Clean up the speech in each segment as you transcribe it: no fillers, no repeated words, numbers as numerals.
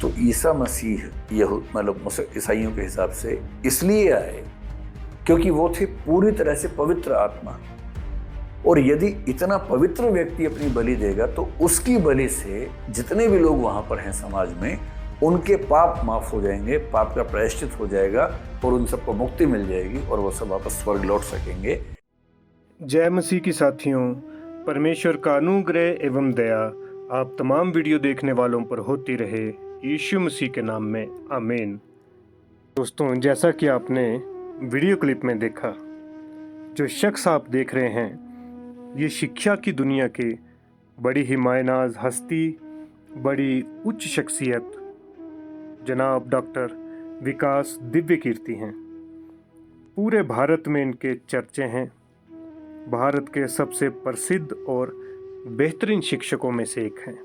तो ईसा मसीह मतलब ईसाइयों के हिसाब से इसलिए आए क्योंकि वो थे पूरी तरह से पवित्र आत्मा। और यदि इतना पवित्र व्यक्ति अपनी बलि देगा तो उसकी बलि से जितने भी लोग वहां पर हैं समाज में, उनके पाप माफ हो जाएंगे, पाप का प्रायश्चित हो जाएगा और उन सबको मुक्ति मिल जाएगी और वो सब वापस स्वर्ग लौट सकेंगे। जय मसीह की साथियों, परमेश्वर का अनुग्रह एवं दया आप तमाम वीडियो देखने वालों पर होती रहे, यीशु मसीह के नाम में आमीन। दोस्तों, जैसा कि आपने वीडियो क्लिप में देखा, जो शख्स आप देख रहे हैं ये शिक्षा की दुनिया के बड़ी ही मायनाज हस्ती, बड़ी उच्च शख्सियत जनाब डॉक्टर विकास दिव्य कीर्ति हैं। पूरे भारत में इनके चर्चे हैं। भारत के सबसे प्रसिद्ध और बेहतरीन शिक्षकों में से एक हैं।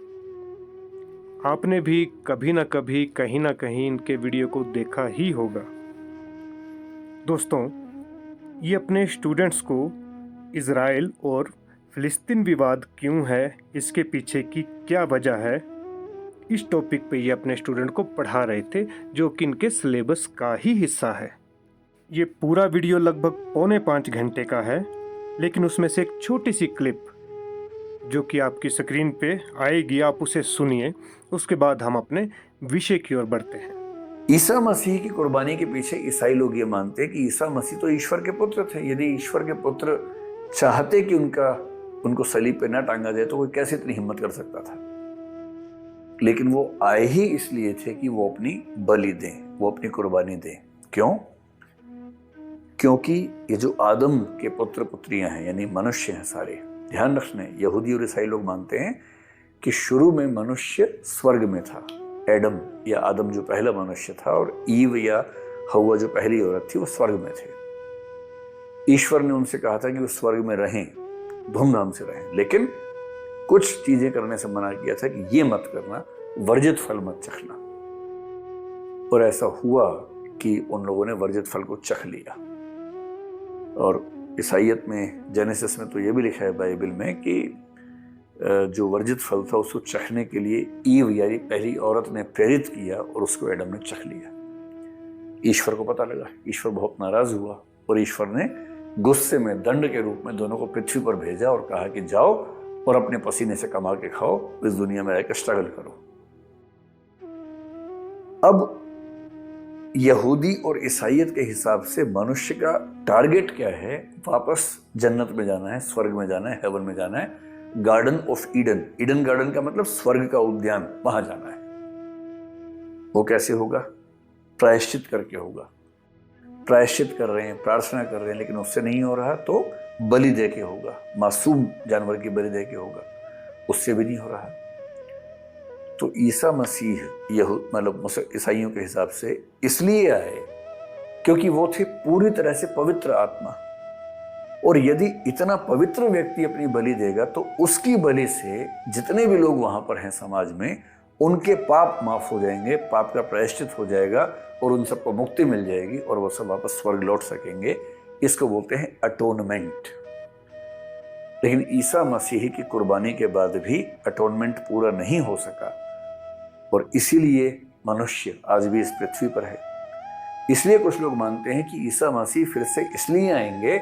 आपने भी कभी ना कभी कहीं ना कहीं इनके वीडियो को देखा ही होगा। दोस्तों, ये अपने स्टूडेंट्स को इज़राइल और फ़िलिस्तीन विवाद क्यों है, इसके पीछे की क्या वजह है, इस टॉपिक पे ये अपने स्टूडेंट को पढ़ा रहे थे, जो कि इनके सिलेबस का ही हिस्सा है। ये पूरा वीडियो लगभग 4.25 घंटे का है, लेकिन उसमें से एक छोटी सी क्लिप जो कि आपकी स्क्रीन पे आएगी, आप उसे सुनिए। उसके बाद हम अपने विषय की ओर बढ़ते हैं। ईसा मसीह की कुर्बानी के पीछे ईसाई लोग ये मानते हैं कि ईसा मसीह तो ईश्वर के पुत्र थे। यदि ईश्वर के पुत्र चाहते कि उनको सलीब पे न टांगा जाए तो कोई कैसे इतनी हिम्मत कर सकता था। लेकिन वो आए ही इसलिए थे कि वो अपनी बलि दें, वो अपनी कुर्बानी दें। क्यों? क्योंकि ये जो आदम के पुत्र पुत्रियां हैं, यानी मनुष्य हैं सारे, ध्यान रखना, यहूदी और ईसाई लोग मानते हैं कि शुरू में मनुष्य स्वर्ग में था। एडम या आदम जो पहला मनुष्य था और ईव या हव्वा जो पहली औरत थी, वो स्वर्ग में थे। ईश्वर ने उनसे कहा था कि वो स्वर्ग में रहें, धूमधाम से रहें, लेकिन कुछ चीजें करने से मना किया था कि ये मत करना, वर्जित फल मत चखना। और ऐसा हुआ कि उन लोगों ने वर्जित फल को चख लिया। और ईसाइयत में, जेनेसिस में तो ये भी लिखा है बाइबल में कि जो वर्जित फल था उसको चखने के लिए ईव यानी पहली औरत ने प्रेरित किया और उसको एडम ने चख लिया। ईश्वर को पता लगा, ईश्वर बहुत नाराज हुआ और ईश्वर ने गुस्से में दंड के रूप में दोनों को पृथ्वी पर भेजा और कहा कि जाओ और अपने पसीने से कमा के खाओ, इस दुनिया में रहकर स्ट्रगल करो। अब यहूदी और ईसाइयत के हिसाब से मनुष्य का टारगेट क्या है? वापस जन्नत में जाना है, स्वर्ग में जाना है, हेवन में जाना है, garden of Eden. Eden garden का मतलब स्वर्ग का उद्यान, वहां जाना है। वो कैसे होगा? प्रायश्चित करके होगा। प्रायश्चित कर रहे हैं, प्रार्थना कर रहे हैं, लेकिन उससे नहीं हो रहा तो बलि दे के होगा, मासूम जानवर की बलि दे के होगा, उससे भी नहीं हो रहा। तो ईसा मसीह मतलब ईसाइयों के हिसाब से इसलिए आए क्योंकि वो थे पूरी तरह से पवित्र आत्मा। और यदि इतना पवित्र व्यक्ति अपनी बलि देगा तो उसकी बलि से जितने भी लोग वहां पर हैं समाज में, उनके पाप माफ हो जाएंगे, पाप का प्रायश्चित हो जाएगा और उन सबको मुक्ति मिल जाएगी और वो सब वापस स्वर्ग लौट सकेंगे। इसको बोलते हैं अटोनमेंट। लेकिन ईसा मसीह की कुर्बानी के बाद भी अटोनमेंट पूरा नहीं हो सका और इसीलिए मनुष्य आज भी इस पृथ्वी पर है। इसलिए कुछ लोग मानते हैं कि ईसा मसीह फिर से इसलिए आएंगे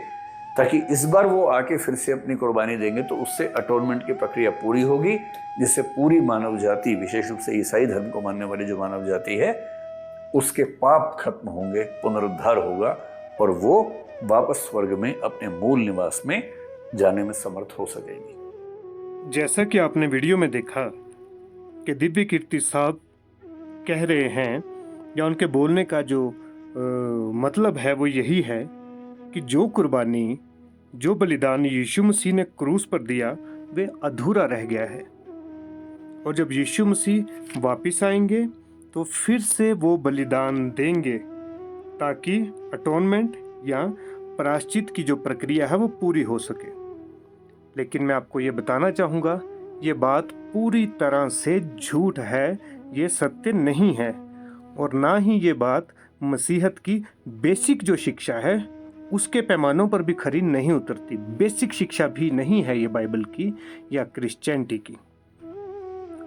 ताकि इस बार वो आके फिर से अपनी कुर्बानी देंगे तो उससे अटोनमेंट की प्रक्रिया पूरी होगी, जिससे पूरी मानव जाति, विशेष रूप से ईसाई धर्म को मानने वाली जो मानव जाति है, उसके पाप खत्म होंगे, पुनरुद्धार होगा और वो वापस स्वर्ग में अपने मूल निवास में जाने में समर्थ हो सकेगी। जैसा कि आपने वीडियो में देखा कि दिव्य कीर्ति साहब कह रहे हैं, या उनके बोलने का जो मतलब है वो यही है कि जो कुर्बानी, जो बलिदान यीशु मसीह ने क्रूस पर दिया, वे अधूरा रह गया है। और जब यीशु मसीह वापस आएंगे तो फिर से वो बलिदान देंगे ताकि अटोनमेंट या प्रायश्चित की जो प्रक्रिया है वो पूरी हो सके। लेकिन मैं आपको ये बताना चाहूँगा, ये बात पूरी तरह से झूठ है, ये सत्य नहीं है। और ना ही ये बात मसीहत की बेसिक जो शिक्षा है उसके पैमानों पर भी खरी नहीं उतरती। बेसिक शिक्षा भी नहीं है ये बाइबल की या क्रिश्चियनिटी की।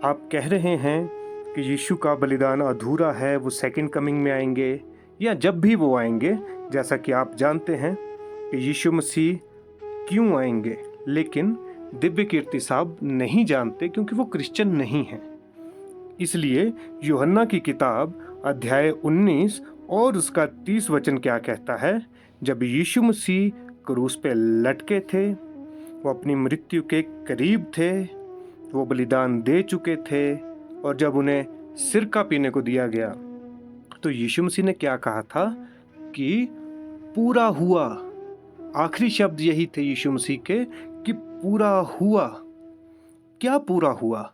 आप कह रहे हैं कि यीशु का बलिदान अधूरा है, वो सेकंड कमिंग में आएंगे या जब भी वो आएंगे, जैसा कि आप जानते हैं कि यीशु मसीह क्यों आएंगे, लेकिन दिव्य कीर्ति साहब नहीं जानते क्योंकि वो क्रिश्चियन नहीं हैं। इसलिए यूहन्ना की किताब अध्याय 19 और उसका 30 वचन क्या कहता है? जब यीशु मसीह क्रूस पे लटके थे, वो अपनी मृत्यु के करीब थे, वो बलिदान दे चुके थे, और जब उन्हें सिरका पीने को दिया गया तो यीशु मसीह ने क्या कहा था कि पूरा हुआ। आखिरी शब्द यही थे यीशु मसीह के कि पूरा हुआ। क्या पूरा हुआ?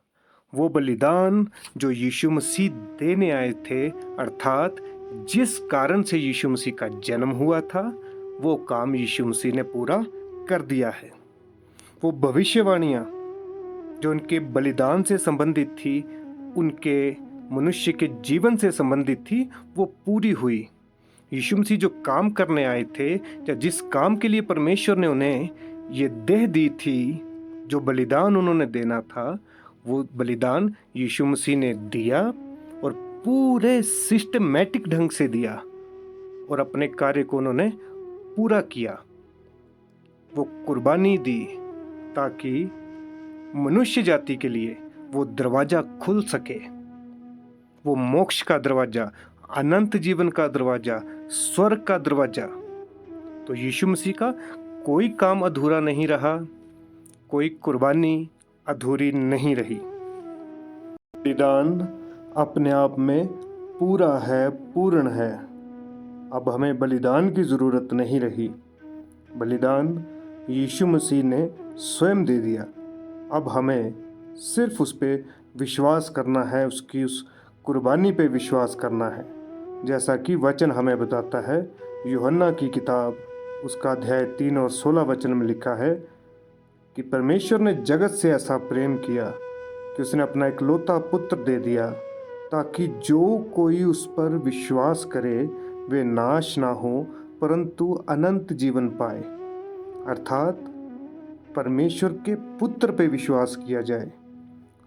वो बलिदान जो यीशु मसीह देने आए थे, अर्थात जिस कारण से यीशु मसीह का जन्म हुआ था, वो काम यीशु मसीह ने पूरा कर दिया है। वो भविष्यवाणियाँ जो उनके बलिदान से संबंधित थी, उनके मनुष्य के जीवन से संबंधित थी, वो पूरी हुई। यीशु मसीह जो काम करने आए थे, या जिस काम के लिए परमेश्वर ने उन्हें ये देह दी थी, जो बलिदान उन्होंने देना था, वो बलिदान यीशु मसीह ने दिया और पूरे सिस्टमैटिक ढंग से दिया और अपने कार्य को उन्होंने पूरा किया। वो कुर्बानी दी ताकि मनुष्य जाति के लिए वो दरवाजा खुल सके, वो मोक्ष का दरवाजा, अनंत जीवन का दरवाजा, स्वर्ग का दरवाजा। तो यीशु मसीह का कोई काम अधूरा नहीं रहा, कोई कुर्बानी अधूरी नहीं रही। बलिदान अपने आप में पूरा है, पूर्ण है। अब हमें बलिदान की ज़रूरत नहीं रही। बलिदान यीशु मसीह ने स्वयं दे दिया। अब हमें सिर्फ उस पे विश्वास करना है, उसकी उस कुर्बानी पे विश्वास करना है। जैसा कि वचन हमें बताता है, यूहन्ना की किताब उसका अध्याय 3 और 16 वचन में लिखा है कि परमेश्वर ने जगत से ऐसा प्रेम किया कि उसने अपना इकलौता पुत्र दे दिया, ताकि जो कोई उस पर विश्वास करे वे नाश ना हो, परंतु अनंत जीवन पाए। अर्थात परमेश्वर के पुत्र पे विश्वास किया जाए।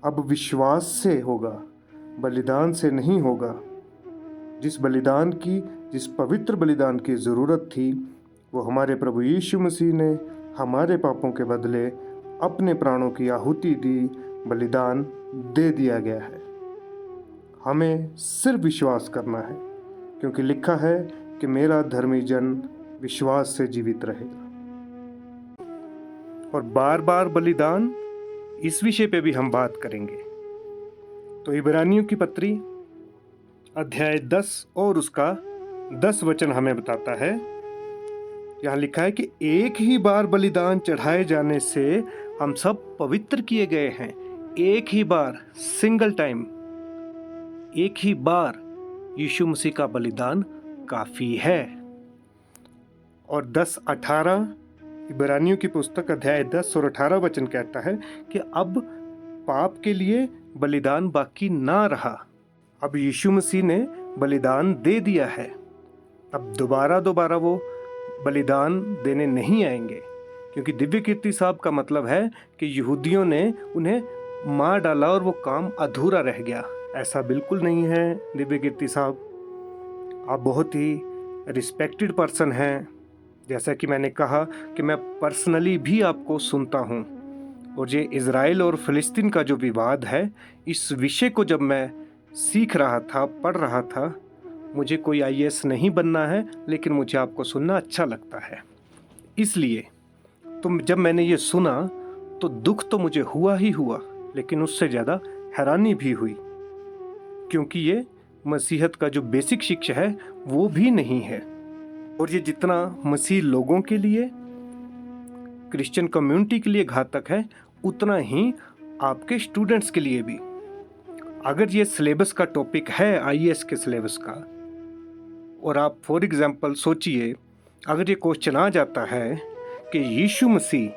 अब विश्वास से होगा, बलिदान से नहीं होगा। जिस पवित्र बलिदान की ज़रूरत थी, वो हमारे प्रभु यीशु मसीह ने हमारे पापों के बदले अपने प्राणों की आहुति दी, बलिदान दे दिया गया है। हमें सिर्फ विश्वास करना है, क्योंकि लिखा है कि मेरा धर्मी जन विश्वास से जीवित रहेगा। और बार बार बलिदान, इस विषय पे भी हम बात करेंगे। तो इब्रानियों की पत्री अध्याय 10 और उसका 10 वचन हमें बताता है, यहाँ लिखा है कि एक ही बार बलिदान चढ़ाए जाने से हम सब पवित्र किए गए हैं। एक ही बार, सिंगल टाइम, एक ही बार यीशु मसीह का बलिदान काफी है। और 10:18 इब्रानियों की पुस्तक अध्याय 10 और 18 वचन कहता है कि अब पाप के लिए बलिदान बाकी ना रहा। अब यीशु मसीह ने बलिदान दे दिया है। अब दोबारा वो बलिदान देने नहीं आएंगे, क्योंकि दिव्य कीर्ति साहब का मतलब है कि यहूदियों ने उन्हें मार डाला और वो काम अधूरा रह गया। ऐसा बिल्कुल नहीं है दिव्य कीर्ति साहब। आप बहुत ही रिस्पेक्टेड पर्सन हैं। जैसा कि मैंने कहा कि मैं पर्सनली भी आपको सुनता हूँ, और ये इज़राइल और फ़िलिस्तीन का जो विवाद है, इस विषय को जब मैं सीख रहा था, पढ़ रहा था, मुझे कोई IAS नहीं बनना है, लेकिन मुझे आपको सुनना अच्छा लगता है। इसलिए तो जब मैंने ये सुना तो दुख तो मुझे हुआ ही हुआ, लेकिन उससे ज़्यादा हैरानी भी हुई, क्योंकि ये मसीहत का जो बेसिक शिक्षा है वो भी नहीं है। और ये जितना मसीह लोगों के लिए, क्रिश्चियन कम्युनिटी के लिए घातक है, उतना ही आपके स्टूडेंट्स के लिए भी। अगर ये सिलेबस का टॉपिक है IAS के सिलेबस का, और आप फॉर एग्जांपल सोचिए, अगर ये क्वेश्चन आ जाता है कि यीशु मसीह,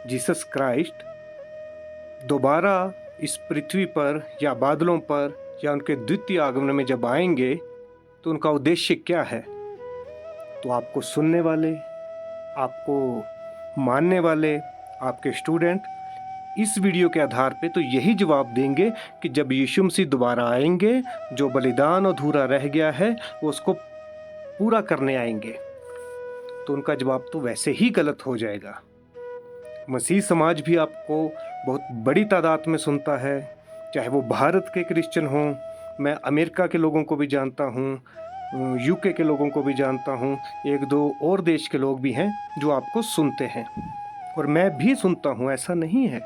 जीसस क्राइस्ट दोबारा इस पृथ्वी पर या बादलों पर या उनके द्वितीय आगमन में जब आएंगे तो उनका उद्देश्य क्या है, तो आपको सुनने वाले, आपको मानने वाले, आपके स्टूडेंट इस वीडियो के आधार पे तो यही जवाब देंगे कि जब यीशु मसीह दोबारा आएंगे, जो बलिदान अधूरा रह गया है वो उसको पूरा करने आएंगे। तो उनका जवाब तो वैसे ही गलत हो जाएगा। मसीह समाज भी आपको बहुत बड़ी तादाद में सुनता है, चाहे वो भारत के क्रिश्चियन हों, मैं अमेरिका के लोगों को भी जानता हूँ, यूके के लोगों को भी जानता हूँ, एक दो और देश के लोग भी हैं जो आपको सुनते हैं, और मैं भी सुनता हूँ, ऐसा नहीं है।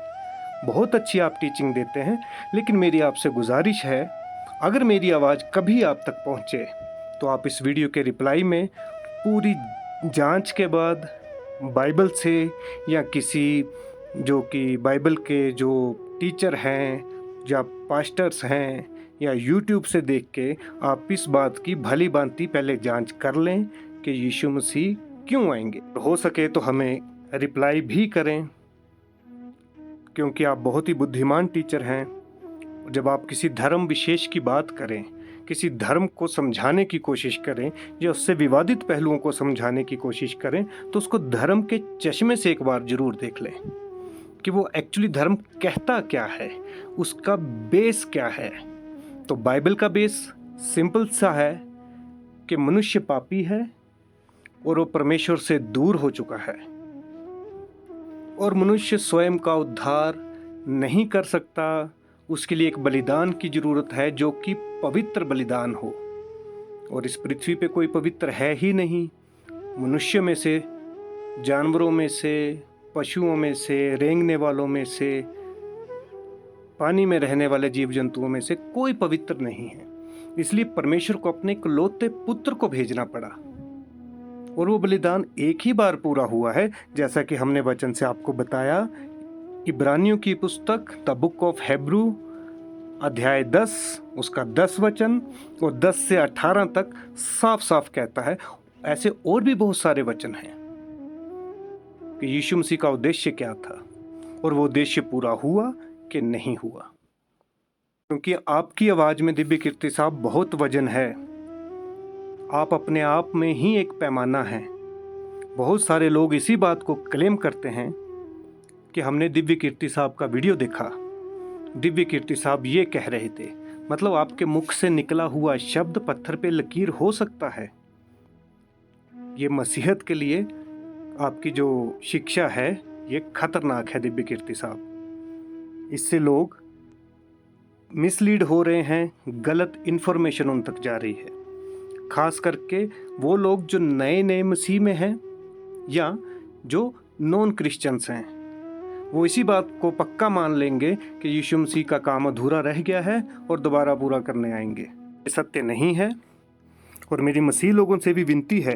बहुत अच्छी आप टीचिंग देते हैं, लेकिन मेरी आपसे गुजारिश है, अगर मेरी आवाज़ कभी आप तक पहुँचे तो आप इस वीडियो के रिप्लाई में पूरी जांच के बाद बाइबल से या किसी जो कि बाइबल के जो टीचर हैं या पास्टर्स हैं या यूट्यूब से देख के आप इस बात की भली भांति पहले जांच कर लें कि यीशु मसीह क्यों आएंगे। हो सके तो हमें रिप्लाई भी करें, क्योंकि आप बहुत ही बुद्धिमान टीचर हैं। जब आप किसी धर्म विशेष की बात करें, किसी धर्म को समझाने की कोशिश करें या उससे विवादित पहलुओं को समझाने की कोशिश करें, तो उसको धर्म के चश्मे से एक बार जरूर देख लें कि वो एक्चुअली धर्म कहता क्या है, उसका बेस क्या है। तो बाइबल का बेस सिंपल सा है कि मनुष्य पापी है और वो परमेश्वर से दूर हो चुका है, और मनुष्य स्वयं का उद्धार नहीं कर सकता। उसके लिए एक बलिदान की जरूरत है जो कि पवित्र बलिदान हो, और इस पृथ्वी पे कोई पवित्र है ही नहीं। मनुष्य में से, जानवरों में से, पशुओं में से, रेंगने वालों में से, पानी में रहने वाले जीव जंतुओं में से कोई पवित्र नहीं है। इसलिए परमेश्वर को अपने इकलौते पुत्र को भेजना पड़ा, और वो बलिदान एक ही बार पूरा हुआ है, जैसा कि हमने वचन से आपको बताया। इब्रानियों की पुस्तक द बुक ऑफ हेब्रू अध्याय 10 उसका 10 वचन और 10 से 18 तक साफ साफ कहता है। ऐसे और भी बहुत सारे वचन हैं कि यीशु मसीह का उद्देश्य क्या था और वो उद्देश्य पूरा हुआ कि नहीं हुआ। क्योंकि आपकी आवाज़ में दिव्य कीर्ति साहब बहुत वजन है, आप अपने आप में ही एक पैमाना है। बहुत सारे लोग इसी बात को क्लेम करते हैं कि हमने दिव्य कीर्ति साहब का वीडियो देखा, दिव्य कीर्ति साहब ये कह रहे थे। मतलब आपके मुख से निकला हुआ शब्द पत्थर पे लकीर हो सकता है। ये मसीहत के लिए आपकी जो शिक्षा है ये खतरनाक है दिव्य कीर्ति साहब। इससे लोग मिसलीड हो रहे हैं, गलत इन्फॉर्मेशन उन तक जा रही है। खास करके वो लोग जो नए नए मसीह में हैं या जो नॉन क्रिश्चियंस हैं, वो इसी बात को पक्का मान लेंगे कि यीशु मसीह का काम अधूरा रह गया है और दोबारा पूरा करने आएंगे। ये सत्य नहीं है। और मेरी मसीह लोगों से भी विनती है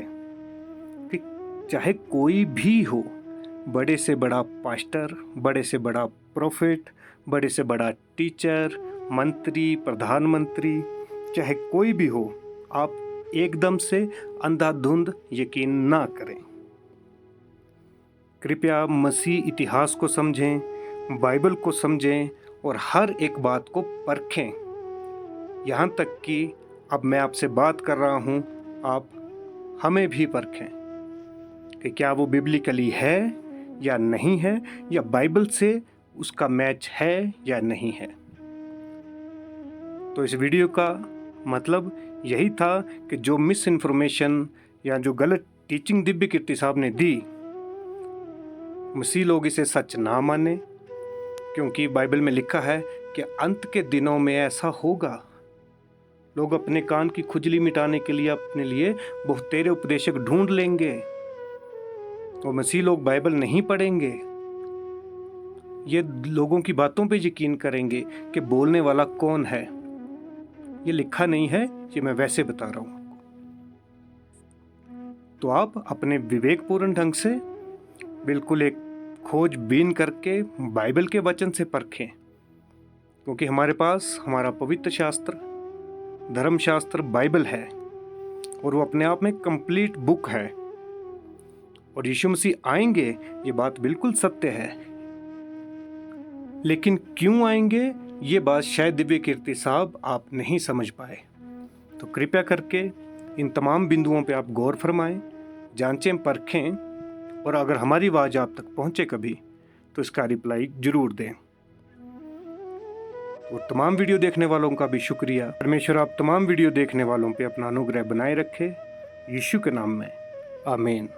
कि चाहे कोई भी हो, बड़े से बड़ा पास्टर, बड़े से बड़ा प्रोफेट, बड़े से बड़ा टीचर, मंत्री, प्रधानमंत्री, चाहे कोई भी हो, आप एकदम से अंधाधुंध यकीन ना करें। कृपया मसीह इतिहास को समझें, बाइबल को समझें और हर एक बात को परखें। यहाँ तक कि अब मैं आपसे बात कर रहा हूँ, आप हमें भी परखें कि क्या वो बिब्लिकली है या नहीं है, या बाइबल से उसका मैच है या नहीं है। तो इस वीडियो का मतलब यही था कि जो मिस इन्फॉर्मेशन या जो गलत टीचिंग दिव्य कीर्ति साहब ने दी, मसीह लोग इसे सच ना माने, क्योंकि बाइबल में लिखा है कि अंत के दिनों में ऐसा होगा। लोग अपने कान की खुजली मिटाने के लिए अपने लिए बहुतेरे उपदेशक ढूंढ लेंगे, और मसीह लोग बाइबल नहीं पढ़ेंगे। ये लोगों की बातों पे यकीन करेंगे कि बोलने वाला कौन है। ये लिखा नहीं है, ये मैं वैसे बता रहा हूँ। तो आप अपने विवेकपूर्ण ढंग से बिल्कुल एक खोजबीन करके बाइबल के वचन से परखें, क्योंकि हमारे पास हमारा पवित्र शास्त्र, धर्मशास्त्र बाइबल है, और वो अपने आप में कंप्लीट बुक है। और यीशु मसीह आएंगे, ये बात बिल्कुल सत्य है। लेकिन क्यों आएंगे, ये बात शायद दिव्य कीर्ति साहब आप नहीं समझ पाए। तो कृपया करके इन तमाम बिंदुओं पे आप गौर फरमाएं, जांचें, परखें, और अगर हमारी आवाज़ आप तक पहुंचे कभी तो इसका रिप्लाई जरूर दें। और तमाम वीडियो देखने वालों का भी शुक्रिया। परमेश्वर आप तमाम वीडियो देखने वालों पे अपना अनुग्रह बनाए रखे, यीशु के नाम में आमीन।